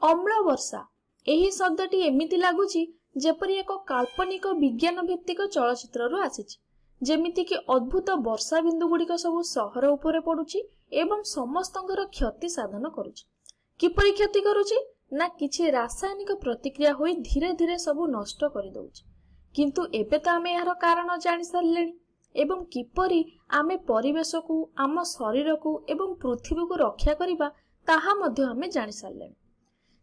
अम्ल वर्षा एही शब्दटी एमिति लागुची जेपरी एक काल्पनिक विज्ञान भित्तिक चलचित्ररू आसीची, जेमिति कि अद्भुत वर्षा बिंदु गुड़िक सब सहर उपरे पड़ुची एवं समस्तंकर क्षति साधन करुची। किपरि क्षति करुची ना किछि रासायनिक प्रतिक्रिया होई धीरे धीरे सब नष्ट कर दउची। किंतु एबे तो आमे यार कारण जानि सारलेनी एवं किपरि आमे परिवेश को, आम शरीर को एवं पृथ्वी को रक्षा करिबा ताहा मध्य आमे जानि सारलेनी।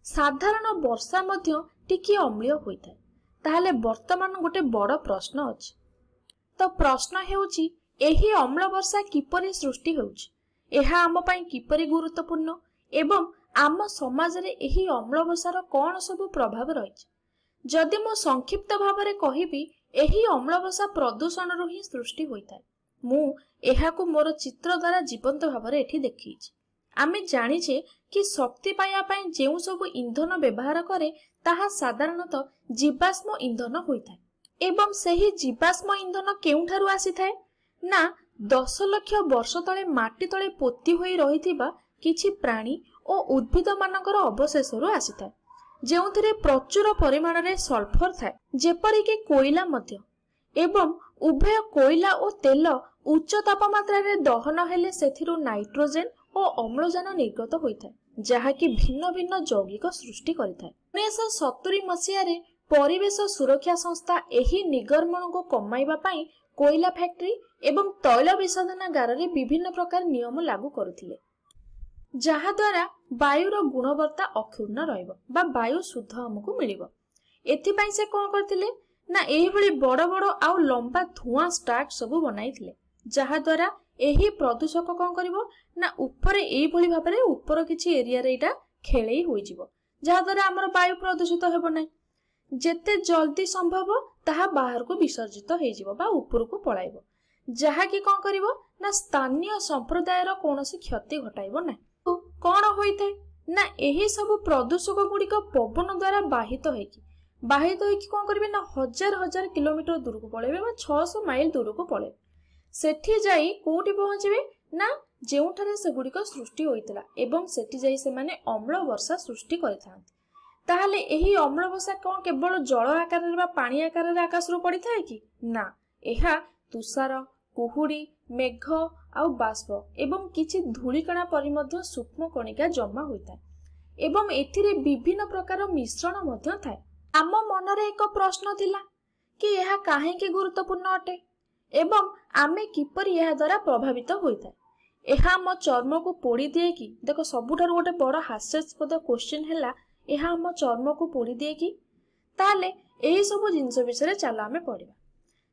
साधारण वर्षा मध्य टिके अम्लीय होइथाय। ताहले वर्तमान गोटे बड़ प्रश्न अछि। तो प्रश्न हेउची एही अम्ल वर्षा किपरि सृष्टि हेउची, एहा आम पई किपरि गुरुत्वपूर्ण एवं आम समाज रे एही अम्ल वर्षार कोन सब प्रभाव रहिछि। जदि मो संक्षिप्त भाबरे कहिबी एही अम्ल वर्षा प्रदूषण रो ही सृष्टि होइथाय। मु एहाकु मोर चित्र द्वारा जीवंत भाबरे एठी देखिछि। आमे जानिछे कि शक्ति पाइबा पई जेउ सब इंधन व्यवहार करे ताहा साधारणतः जीवाश्म इंधन होइथाय एवं सेही जीवाश्म इंधन केउठारु आसीथाय ना 10 लाख वर्ष तळे माटी तळे पोती होई रहिथिबा किछि प्राणी ओ उद्भिद मानकर अवशेषरु आसीथाय, जेउथिरे प्रचुर परिमाण रे सल्फर थाय, जेपरि कि कोइला मध्य। एवं उभय कोइला और तेल उच्च तापमात्रा रे दहन हेले सेथिरु नाइट्रोजेन और अम्लजान निर्गत होइथाय, जहा कि भिन्न भिन्न यौगिक सृष्टि करिथाय। 1970 मसिया रे परिवेश सुरक्षा संस्था एही निर्गमन को कमाइबा पई कोइला फैक्ट्री एवं तैल विशोधनागार रे विभिन्न प्रकार नियम लागू करुथिले, जहा द्वारा वायुर गुणवत्ता अक्षुण्ण रहइबो बा वायु शुद्ध हमकु मिलिबो। एथि पई से कोन करथिले ना एही भली बड़ बड़ आ लंबा धुआं स्टाक सब बनाइथिले, जहा द्वारा एही प्रदूषक कोन करिवो ना ऊपरे एही भली भाबरे ऊपर किछि एरिया रे इटा खेळेई होई जिवो, जहा द्वारा हमर वायु प्रदूषित हेबो नै। जेते जल्दी संभव ताहा बाहर को विसर्जित हेई जिवो बा ऊपर को पळाइबो, जहा कि कोन करिवो ना स्थानीय संप्रदाय रो कोनोसी क्षति घटाइबो नै। कोन होइथे ना एही सब प्रदूषक गुड़िक पवन द्वारा बाहित होइकी कोन करिवे ना हजार हजार किलोमीटर दूर को पळेबे बा 600 माइल दूर को पळेबे। सेठी जाई कोठी पहुंचबे ना जेउठारे से गुड़िक सृष्टि होइतला एवं सेठी जाई से माने अम्ल वर्षा सृष्टि करिथांती। ताहले एही अम्ल वर्षा कोन केवल जल आकार रे बा पानी आकार रे आकाश रो पड़िथाय कि ना, एहा तुषार, कुहुड़ी, मेघ आउ बाष्प एवं किछि धूलिकणा परि मध्य सूक्ष्म कणिका जमा होइथाय एवं एथिरे विभिन्न प्रकार मिश्रण मध्य थाय। आम मनरे एक प्रश्न थिला कि एहा काहे के गुरुत्वपूर्ण अटे एवं आमे किपरि एहा द्वारा प्रभावित होइथाय। एहा हम चर्म को पोड़ी दिए कि, देखो सबुठारु गोटे बड़ हास्यास्पद क्वेश्चन हैला एहा हम चर्म को पोड़ी दिए कि। ताले एही सब जिंस विषय चला आमे पढिबा।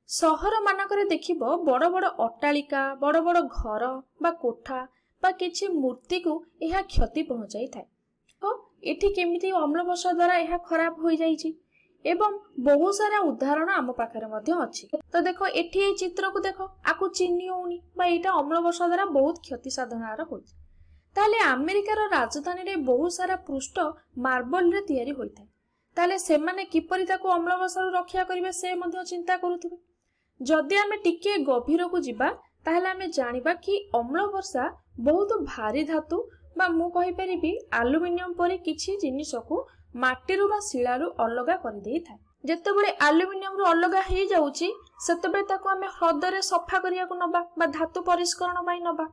सहर मानकरे देखिबो बड़ बड़ अट्टालिका, बड़ बड़ घर बा कोठा बा किछि मूर्ति को एहा क्षति पहुंचाई थाय। तो एठी केमिति अम्ल वर्षा द्वारा एहा खराब होई जाईछि एवं बहुत सारा उदाहरण आम पाखरे मध्य अछि। तो देखो एठी ए चित्र को देखो, आकु चिन्हि होउनी बा एटा अम्ल वर्षा द्वारा बहुत क्षति साधनार होइछि। ताले अमेरिकार राजधानी रे बहुत सारा पृष्ठ मार्बल रे तयारी होइथाय। ताले सेमाने किपरि ताको अम्ल वर्षा रक्षा करिवे से मध्य चिंता करूथिबे। जदि आमे टिके गभीर को जिबा ताहले आमे जानिबा कि अम्ल वर्षा बहुत भारी धातु बा मु कहि परिबी एल्युमिनियम परि किछि जिनिस को माटीरु बा शिलारु अलगा करि देई थाय। जेतेबेले एल्युमिनियम रु अलगा हेई जाउची सेतेबेले ताको आमे ह्रदरे सफा करिया को नबा बा धातु परिष्करण पई नबा।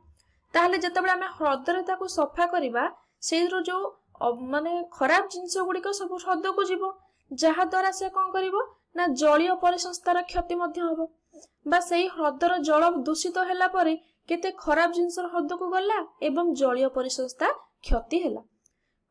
ताहले जेतेबेले आमे ह्रदरे ताको सफा करिबा सेइरो जो माने खराब जिनिस गुड़िक सब ह्रद को जिवो, जहा द्वारा से कोन करिवो ना जलीय परिसंस्थार क्षति मध्य हबो बा सेही ह्रदर जल दूषित हैला परे केते खराब जिनिस ह्रद को गला एवं जलीय परिसंस्था क्षति हैला।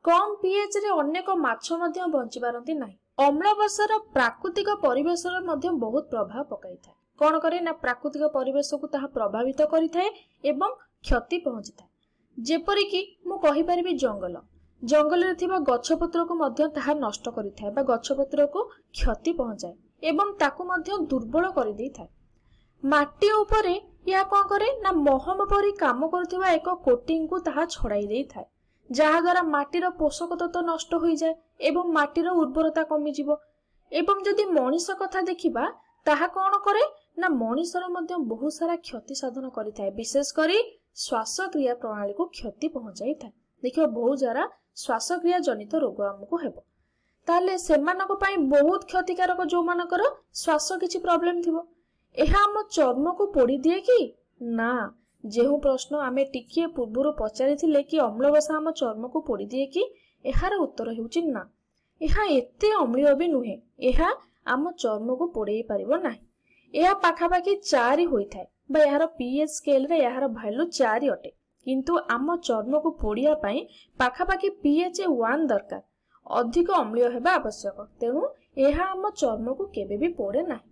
कम पीएच रे अनेक माछ मध्य बंची पारंती नाही। अम्ल वर्षार प्राकृतिक परिवेश रे मध्य बहुत प्रभाव पकाई थाय। कोन करे ना प्राकृतिक परिवेश को ताहा प्रभावित करि थाय एवं क्षति पहुंची थाय। जेपरि कि मु कहि परिबी जंगल रे थिबा गछपत्र को मध्य ताहा नष्ट करि थाय बा गछपत्र को क्षति पहुंचाए एवं ताकु मध्य दुर्बल करि देई थाय। माटी ऊपर या कोन करे ना महम परि काम करथिबा एक कोटिंग को ताहा छड़ाई देई थाय, जहा द्वारा माटीर पोषक तत्व नष्ट होई जाय एवं माटीर उर्वरता कमी जिवो। एवं जदि मनीष कथा देखिबा ताहा कोन करे ना मनीषर मध्य बहुत सारा क्षति साधन करि थाय, विशेष करी श्वास क्रिया प्रणाली को क्षति पहुंचाई थाय। देखियो बहुत सारा ଶ୍ୱାସକ୍ରିୟା ଜନିତ ରୋଗ ଆମକୁ ହେବ। ତାହେଲେ ସେମାନଙ୍କ ପାଇଁ ବହୁତ କ୍ଷତିକାରକ ଯୋଉମାନଙ୍କର ଶ୍ୱାସ କିଛି ପ୍ରୋବ୍ଲେମ ଥିବ। ଏହା ଆମ ଚର୍ମକୁ ପୋଡ଼ି ଦିଏ କି? ନା। ଯେଉଁ ପ୍ରଶ୍ନ ଆମେ ଟିକିଏ ପୂର୍ବରୁ ପଚାରିଥିଲେ କି ଅମ୍ଳବସା ଆମ ଚର୍ମକୁ ପୋଡ଼ି ଦିଏ କି, ଏହାର ଉତ୍ତର ହେଉଛି ନା। ଏହା ଏତେ ଅମ୍ଳୀୟ ବି ନୁହେଁ। ଏହା ଆମ ଚର୍ମକୁ ପୋଡ଼େଇ ପାରିବ ନାହିଁ। ଏହା ପାଖାପାଖି 4 ହୋଇଥାଏ ବା ଏହାର pH ସ୍କେଲରେ ଏହାର ଭ୍ୟାଲୁ 4 ଅଟେ। କିନ୍ତୁ ଆମ ଚର୍ମକୁ ପୋଡ଼ିବା ପାଇଁ ପାଖାପାଖି pH 1 ଦରକାର। ଅଧିକ ଅମ୍ଳୀୟ ହେବା ଆବଶ୍ୟକ। ତେଣୁ ଏହା ଆମ ଚର୍ମକୁ କେବେ ବି ପୋଡ଼େ ନାହିଁ।